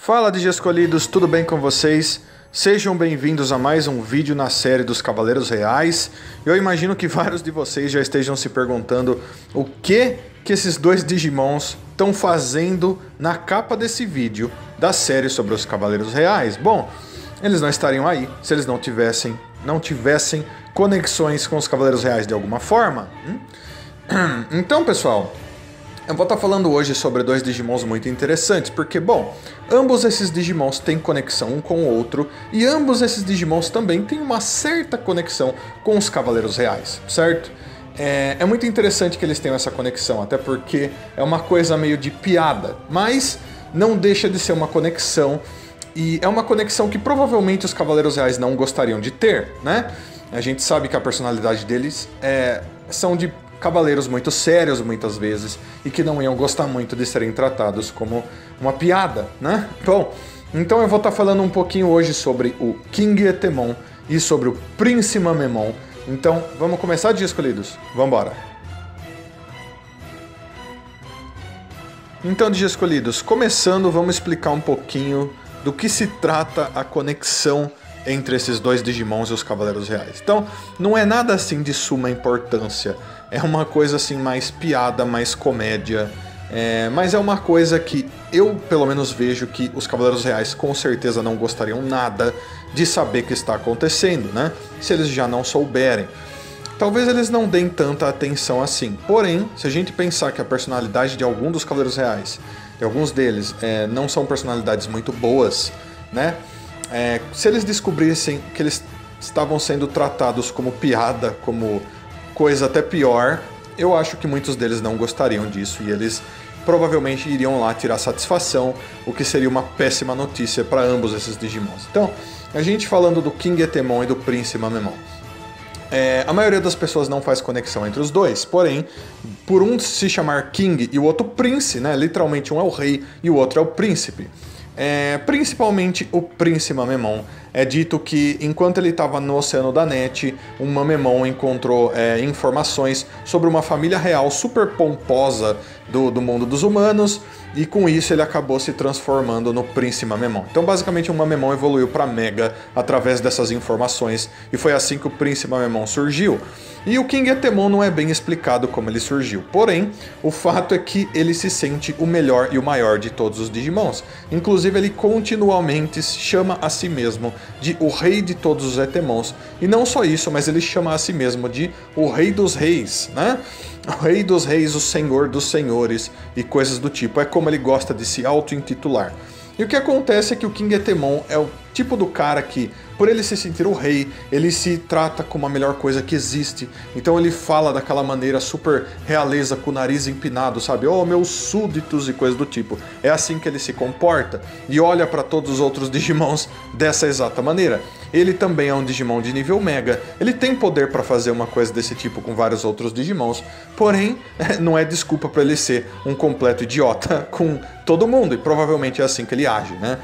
Fala de escolhidos, tudo bem com vocês? Sejam bem-vindos a mais um vídeo na série dos Cavaleiros Reais. Eu imagino que vários de vocês já estejam se perguntando o que esses dois Digimons estão fazendo na capa desse vídeo da série sobre os Cavaleiros Reais. Bom, eles não estariam aí se eles não tivessem conexões com os Cavaleiros Reais de alguma forma. Então, pessoal, eu vou estar falando hoje sobre dois Digimons muito interessantes, porque, bom, ambos esses Digimons têm conexão um com o outro, e ambos esses Digimons também têm uma certa conexão com os Cavaleiros Reais, certo? É muito interessante que eles tenham essa conexão, até porque é uma coisa meio de piada, mas não deixa de ser uma conexão, e é uma conexão que provavelmente os Cavaleiros Reais não gostariam de ter, né? A gente sabe que a personalidade deles são de cavaleiros muito sérios muitas vezes e que não iam gostar muito de serem tratados como uma piada, né? Bom, então eu vou estar falando um pouquinho hoje sobre o King Etemon e sobre o Prince Mamemon. Então, vamos começar, de escolhidos? Vambora! Então, de escolhidos, começando, vamos explicar um pouquinho do que se trata a conexão entre esses dois Digimons e os Cavaleiros Reais. Então, não é nada assim de suma importância. É uma coisa assim mais piada, mais comédia. Mas é uma coisa que eu, pelo menos, vejo que os Cavaleiros Reais com certeza não gostariam nada de saber que está acontecendo, né? Se eles já não souberem. Talvez eles não deem tanta atenção assim. Porém, se a gente pensar que a personalidade de algum dos Cavaleiros Reais, de alguns deles, não são personalidades muito boas, né? Se eles descobrissem que eles estavam sendo tratados como piada, como coisa até pior, eu acho que muitos deles não gostariam disso e eles provavelmente iriam lá tirar satisfação, o que seria uma péssima notícia para ambos esses Digimons. Então, a gente falando do King Etemon e do Prince Mamemon. A maioria das pessoas não faz conexão entre os dois, porém, por um se chamar King e o outro Prince, né, literalmente um é o rei e o outro é o príncipe. Principalmente o Prince Mamemon. É dito que enquanto ele estava no Oceano da Net, um Mamemon encontrou informações sobre uma família real super pomposa do mundo dos humanos, e com isso ele acabou se transformando no Prince Mamemon. Então basicamente o Mamemon evoluiu para Mega através dessas informações, e foi assim que o Prince Mamemon surgiu. E o King Etemon não é bem explicado como ele surgiu, porém, o fato é que ele se sente o melhor e o maior de todos os Digimons. Inclusive ele continuamente chama a si mesmo de o rei de todos os Etemons, e não só isso, mas ele chama a si mesmo de o rei dos reis, né? O rei dos reis, o senhor dos senhores e coisas do tipo, é como ele gosta de se auto-intitular. E o que acontece é que o King Etemon é o tipo do cara que, por ele se sentir o rei, ele se trata como a melhor coisa que existe. Então ele fala daquela maneira super realeza, com o nariz empinado, sabe? Oh, meus súditos e coisas do tipo. É assim que ele se comporta e olha para todos os outros Digimons dessa exata maneira. Ele também é um Digimon de nível Mega. Ele tem poder para fazer uma coisa desse tipo com vários outros Digimons. Porém, não é desculpa para ele ser um completo idiota com todo mundo. E provavelmente é assim que ele age, né?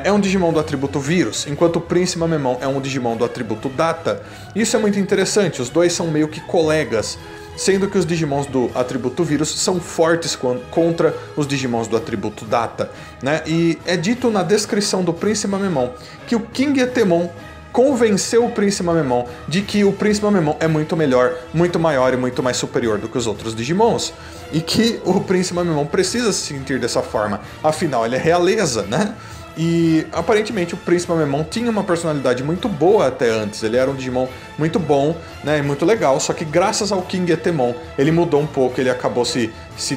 É um Digimon do atributo Vírus, enquanto o Prince Mamemon é um Digimon do atributo Data. Isso é muito interessante, os dois são meio que colegas, sendo que os Digimons do atributo Vírus são fortes contra os Digimons do atributo Data, né? E é dito na descrição do Prince Mamemon que o King Etemon convenceu o Prince Mamemon de que o Prince Mamemon é muito melhor, muito maior e muito mais superior do que os outros Digimons, e que o Prince Mamemon precisa se sentir dessa forma, afinal ele é realeza, né? E aparentemente o Prince Mamemon tinha uma personalidade muito boa até antes, ele era um Digimon muito bom, né, e muito legal, só que graças ao King Etemon ele mudou um pouco, ele acabou se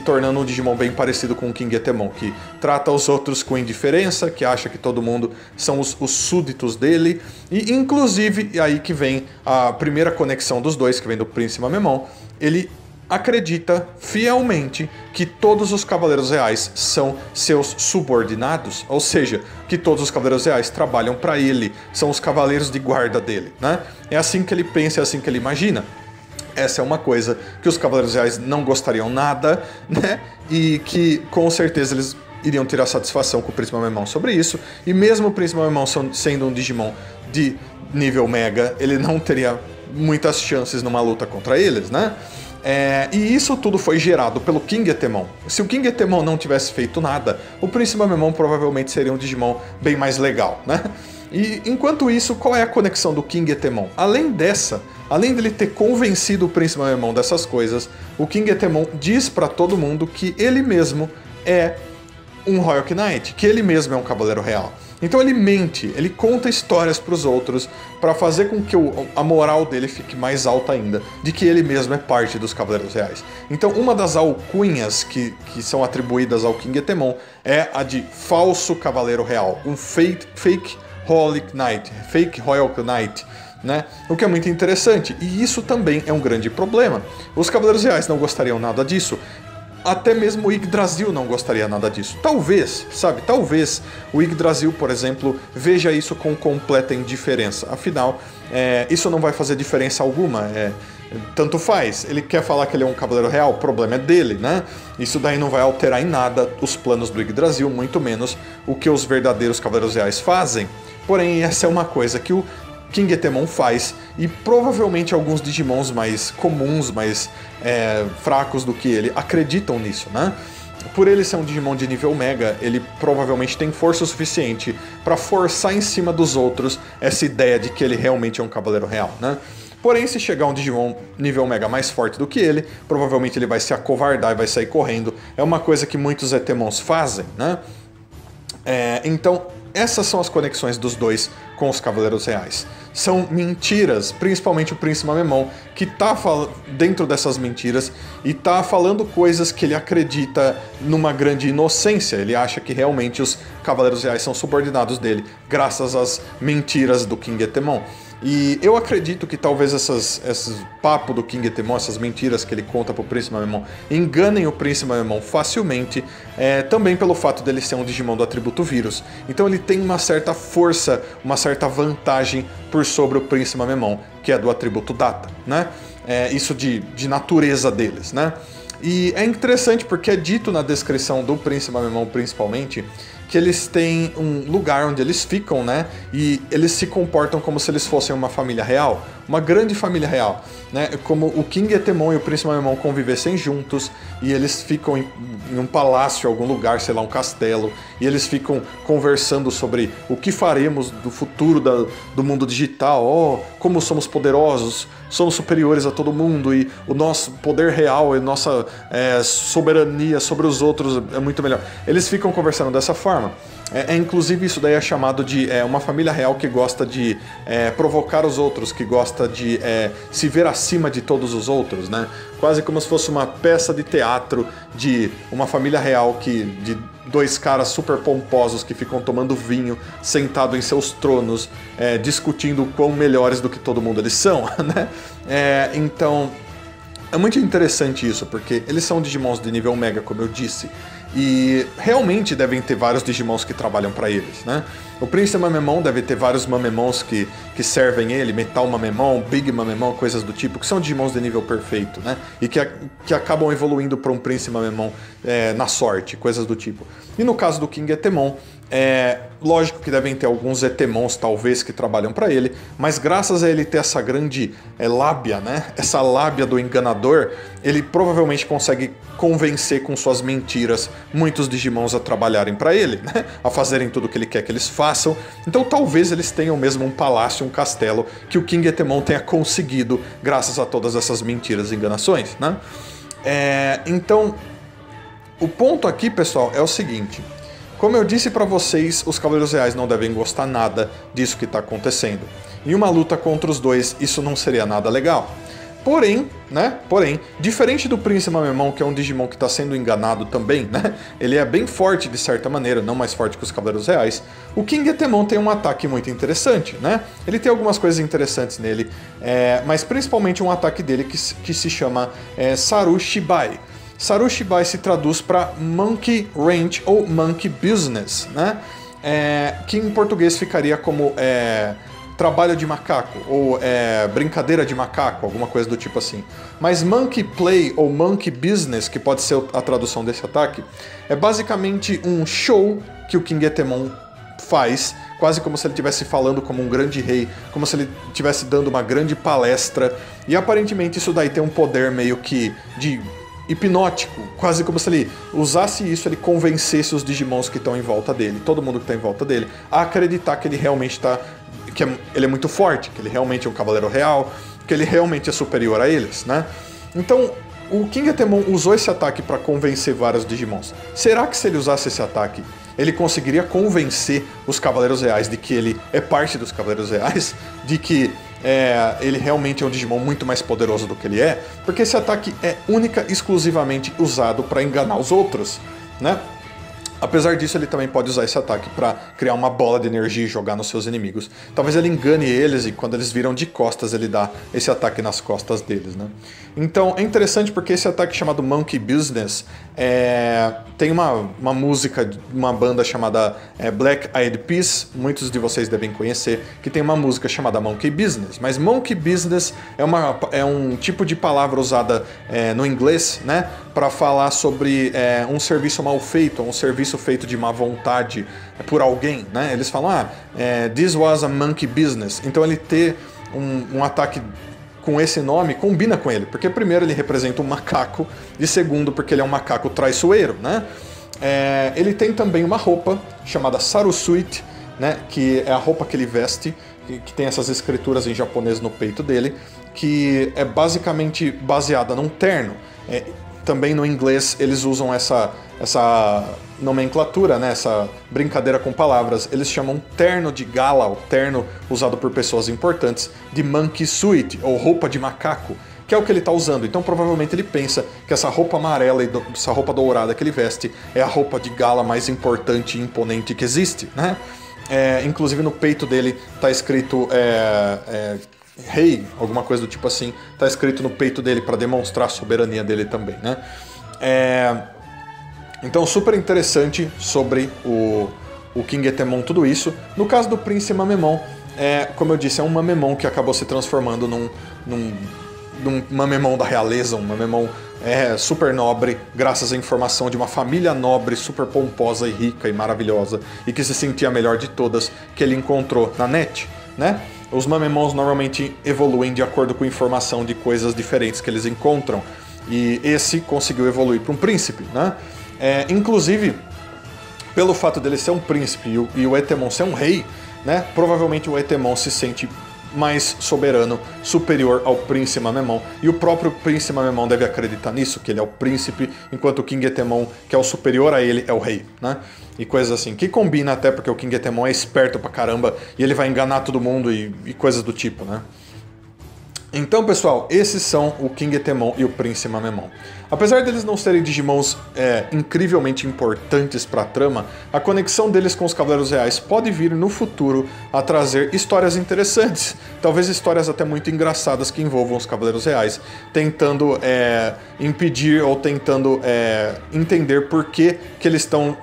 tornando um Digimon bem parecido com o King Etemon, que trata os outros com indiferença, que acha que todo mundo são os súditos dele, e inclusive aí que vem a primeira conexão dos dois, que vem do Prince Mamemon. Ele acredita fielmente que todos os Cavaleiros Reais são seus subordinados, ou seja, que todos os Cavaleiros Reais trabalham para ele, são os cavaleiros de guarda dele, né? É assim que ele pensa, é assim que ele imagina. Essa é uma coisa que os Cavaleiros Reais não gostariam nada, né? E que com certeza eles iriam tirar satisfação com o Prince Mamemon sobre isso, e mesmo o Prince Mamemon sendo um Digimon de nível Mega, ele não teria muitas chances numa luta contra eles, né? E isso tudo foi gerado pelo King Etemon. Se o King Etemon não tivesse feito nada, o Príncipe Mamemon provavelmente seria um Digimon bem mais legal, né? E enquanto isso, qual é a conexão do King Etemon? Além dele ter convencido o Príncipe Mamemon dessas coisas, o King Etemon diz pra todo mundo que ele mesmo é um Royal Knight, que ele mesmo é um Cavaleiro Real. Então ele mente, ele conta histórias pros outros para fazer com que a moral dele fique mais alta ainda, de que ele mesmo é parte dos Cavaleiros Reais. Então uma das alcunhas que são atribuídas ao King Etemon é a de falso Cavaleiro Real, um fake Holy Knight, fake Royal Knight, né? O que é muito interessante, e isso também é um grande problema. Os Cavaleiros Reais não gostariam nada disso. Até mesmo o Yggdrasil não gostaria nada disso. Talvez o Yggdrasil, por exemplo, veja isso com completa indiferença. Afinal, isso não vai fazer diferença alguma. Tanto faz. Ele quer falar que ele é um Cavaleiro Real, o problema é dele, né? Isso daí não vai alterar em nada os planos do Yggdrasil, muito menos o que os verdadeiros Cavaleiros Reais fazem. Porém, essa é uma coisa que o King Etemon faz, e provavelmente alguns Digimons mais comuns, mais fracos do que ele, acreditam nisso, né? Por ele ser um Digimon de nível Mega, ele provavelmente tem força o suficiente para forçar em cima dos outros essa ideia de que ele realmente é um Cavaleiro Real, né? Porém, se chegar um Digimon nível Mega mais forte do que ele, provavelmente ele vai se acovardar e vai sair correndo. É uma coisa que muitos Etemons fazem, né? Então, essas são as conexões dos dois com os Cavaleiros Reais. São mentiras, principalmente o Príncipe Mamemon, que tá dentro dessas mentiras e tá falando coisas que ele acredita numa grande inocência. Ele acha que realmente os Cavaleiros Reais são subordinados dele, graças às mentiras do King Etemon. E eu acredito que talvez esses papo do King Etemon, essas mentiras que ele conta pro Príncipe Mamemon, enganem o Príncipe Mamemon facilmente, também pelo fato dele ser um Digimon do atributo Vírus. Então ele tem uma certa força, uma certa vantagem por sobre o Príncipe Mamemon, que é do atributo Data, né? Isso de natureza deles, né? E é interessante porque é dito na descrição do Príncipe Mamemon, principalmente, que eles têm um lugar onde eles ficam, né? E eles se comportam como se eles fossem uma família real, uma grande família real, né? Como o King Etemon e o Príncipe Mamemon convivessem juntos, e eles ficam em um palácio, algum lugar, sei lá, um castelo, e eles ficam conversando sobre o que faremos do futuro do mundo digital, como somos poderosos, somos superiores a todo mundo, e o nosso poder real e nossa soberania sobre os outros é muito melhor. Eles ficam conversando dessa forma. Inclusive isso daí é chamado de uma família real que gosta de provocar os outros, que gosta de se ver acima de todos os outros, né? Quase como se fosse uma peça de teatro de uma família real de dois caras super pomposos que ficam tomando vinho, sentado em seus tronos, discutindo o quão melhores do que todo mundo eles são, né? Então, é muito interessante isso, porque eles são Digimons de nível Mega, como eu disse, e realmente devem ter vários Digimons que trabalham para eles, né? O Príncipe Mamemon deve ter vários Mamemons que servem ele, Metal Mamemon, Big Mamemon, coisas do tipo, que são Digimons de nível perfeito, né? E que acabam evoluindo para um Príncipe Mamemon na sorte, coisas do tipo. E no caso do King Etemon, lógico que devem ter alguns Etemons, talvez, que trabalham para ele, mas graças a ele ter essa grande lábia, né? Essa lábia do enganador, ele provavelmente consegue convencer com suas mentiras muitos Digimons a trabalharem para ele, né? A fazerem tudo o que ele quer que eles façam. Então talvez eles tenham mesmo um palácio, um castelo, que o King Etemon tenha conseguido graças a todas essas mentiras e enganações, né? Então, o ponto aqui, pessoal, é o seguinte. Como eu disse pra vocês, os Cavaleiros Reais não devem gostar nada disso que tá acontecendo. Em uma luta contra os dois, isso não seria nada legal. Porém, diferente do Príncipe Mamemon, que é um Digimon que tá sendo enganado também, né? Ele é bem forte de certa maneira, não mais forte que os Cavaleiros Reais. O King Etemon tem um ataque muito interessante, né? Ele tem algumas coisas interessantes nele, mas principalmente um ataque dele que se chama Sarushibai. Sarushibai se traduz para Monkey Ranch ou Monkey Business, né? Que em português ficaria como trabalho de macaco ou brincadeira de macaco, alguma coisa do tipo assim. Mas Monkey Play ou Monkey Business, que pode ser a tradução desse ataque, é basicamente um show que o King Etemon faz quase como se ele estivesse falando como um grande rei, como se ele estivesse dando uma grande palestra, e aparentemente isso daí tem um poder meio que de hipnótico, quase como se ele usasse isso, ele convencesse os Digimons que estão em volta dele, todo mundo que está em volta dele, a acreditar que ele realmente ele é muito forte, que ele realmente é um cavaleiro real, que ele realmente é superior a eles, né? Então, o King Etemon usou esse ataque para convencer vários Digimons. Será que se ele usasse esse ataque, ele conseguiria convencer os Cavaleiros Reais de que ele é parte dos Cavaleiros Reais? De que ele realmente é um Digimon muito mais poderoso do que ele é? Porque esse ataque é única e exclusivamente usado para enganar os outros, né? Apesar disso, ele também pode usar esse ataque para criar uma bola de energia e jogar nos seus inimigos. Talvez ele engane eles e quando eles viram de costas, ele dá esse ataque nas costas deles, né? Então, é interessante porque esse ataque chamado Monkey Business tem uma música, uma banda chamada Black Eyed Peas, muitos de vocês devem conhecer, que tem uma música chamada Monkey Business. Mas Monkey Business é um tipo de palavra usada no inglês, né, para falar sobre um serviço mal feito, um serviço feito de má vontade por alguém, né? Eles falam, this was a monkey business. Então ele ter um ataque com esse nome combina com ele, porque primeiro ele representa um macaco, e segundo porque ele é um macaco traiçoeiro, né? Ele tem também uma roupa chamada Sarusuit, né, que é a roupa que ele veste, que tem essas escrituras em japonês no peito dele, que é basicamente baseada num terno. Também no inglês eles usam essa nomenclatura, né, essa brincadeira com palavras. Eles chamam terno de gala, o terno usado por pessoas importantes, de monkey suit, ou roupa de macaco, que é o que ele está usando. Então provavelmente ele pensa que essa roupa amarela e essa roupa dourada que ele veste é a roupa de gala mais importante e imponente que existe, né? Inclusive no peito dele está escrito rei, alguma coisa do tipo assim, tá escrito no peito dele para demonstrar a soberania dele também, né? Então, super interessante sobre o King Etemon, tudo isso. No caso do Príncipe Mamemon, como eu disse, é um Mamemon que acabou se transformando num Mamemon da realeza, um Mamemon super nobre, graças à informação de uma família nobre, super pomposa e rica e maravilhosa, e que se sentia a melhor de todas, que ele encontrou na net, né? Os Mamemons normalmente evoluem de acordo com informação de coisas diferentes que eles encontram. E esse conseguiu evoluir para um príncipe, né? Inclusive, pelo fato dele ser um príncipe e o Etemon ser um rei, né? Provavelmente o Etemon se sente mais soberano, superior ao Príncipe Mamemon. E o próprio Príncipe Mamemon deve acreditar nisso, que ele é o príncipe, enquanto o King Etemon, que é o superior a ele, é o rei, né? E coisas assim, que combina até porque o King Etemon é esperto pra caramba e ele vai enganar todo mundo e coisas do tipo, né? Então, pessoal, esses são o King Etemon e o Príncipe Mamemon. Apesar deles não serem Digimons incrivelmente importantes para a trama, a conexão deles com os Cavaleiros Reais pode vir no futuro a trazer histórias interessantes, talvez histórias até muito engraçadas que envolvam os Cavaleiros Reais, tentando impedir ou tentando entender por que eles estão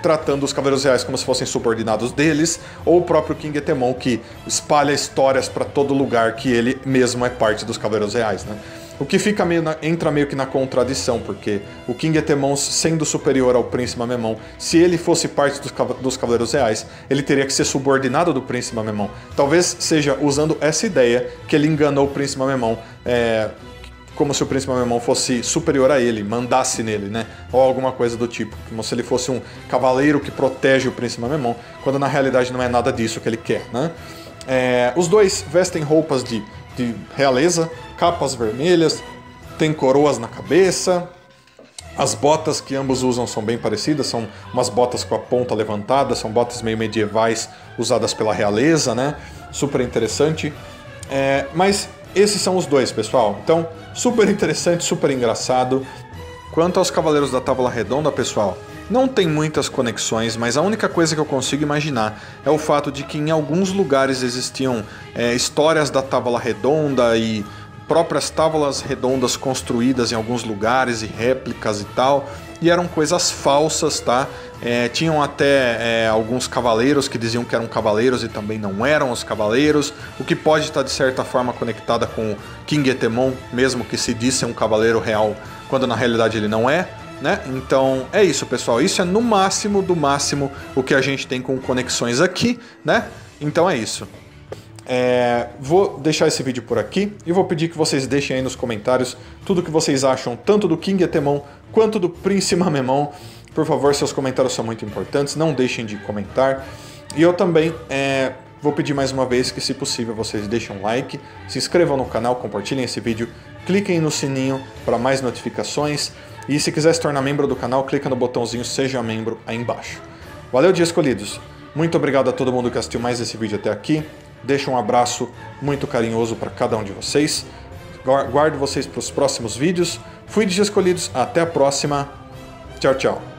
tratando os Cavaleiros Reais como se fossem subordinados deles, ou o próprio King Etemon, que espalha histórias para todo lugar que ele mesmo é parte dos Cavaleiros Reais, né? O que entra meio que na contradição, porque o King Etemon, sendo superior ao Príncipe Mamemon, se ele fosse parte dos Cavaleiros Reais, ele teria que ser subordinado do Príncipe Mamemon. Talvez seja usando essa ideia que ele enganou o Príncipe Mamemon, como se o Príncipe Mamemon fosse superior a ele, mandasse nele, né? Ou alguma coisa do tipo, como se ele fosse um cavaleiro que protege o Príncipe Mamemon, quando na realidade não é nada disso que ele quer, né? Os dois vestem roupas de realeza, capas vermelhas, tem coroas na cabeça. As botas que ambos usam são bem parecidas, são umas botas com a ponta levantada, são botas meio medievais usadas pela realeza, né? Super interessante. Mas esses são os dois, pessoal. Então, super interessante, super engraçado. Quanto aos Cavaleiros da Távola Redonda, pessoal, não tem muitas conexões, mas a única coisa que eu consigo imaginar é o fato de que em alguns lugares existiam histórias da Távola Redonda e próprias tábuas redondas construídas em alguns lugares e réplicas e tal, e eram coisas falsas, tá? Tinham até alguns cavaleiros que diziam que eram cavaleiros e também não eram os cavaleiros, o que pode estar de certa forma conectada com King Etemon, mesmo que se disse um cavaleiro real, quando na realidade ele não é, né? Então é isso, pessoal. Isso é no máximo do máximo o que a gente tem com conexões aqui, né? Então é isso. Vou deixar esse vídeo por aqui e vou pedir que vocês deixem aí nos comentários tudo que vocês acham, tanto do King Etemon quanto do Príncipe Mamemon. Por favor, seus comentários são muito importantes, não deixem de comentar. E eu também vou pedir mais uma vez que, se possível, vocês deixem um like, se inscrevam no canal, compartilhem esse vídeo, cliquem no sininho para mais notificações e, se quiser se tornar membro do canal, clica no botãozinho Seja Membro aí embaixo. Valeu, Dia Escolhidos! Muito obrigado a todo mundo que assistiu mais esse vídeo até aqui. Deixo um abraço muito carinhoso para cada um de vocês. Guardo vocês para os próximos vídeos. Fui Dia Escolhidos, até a próxima. Tchau, tchau.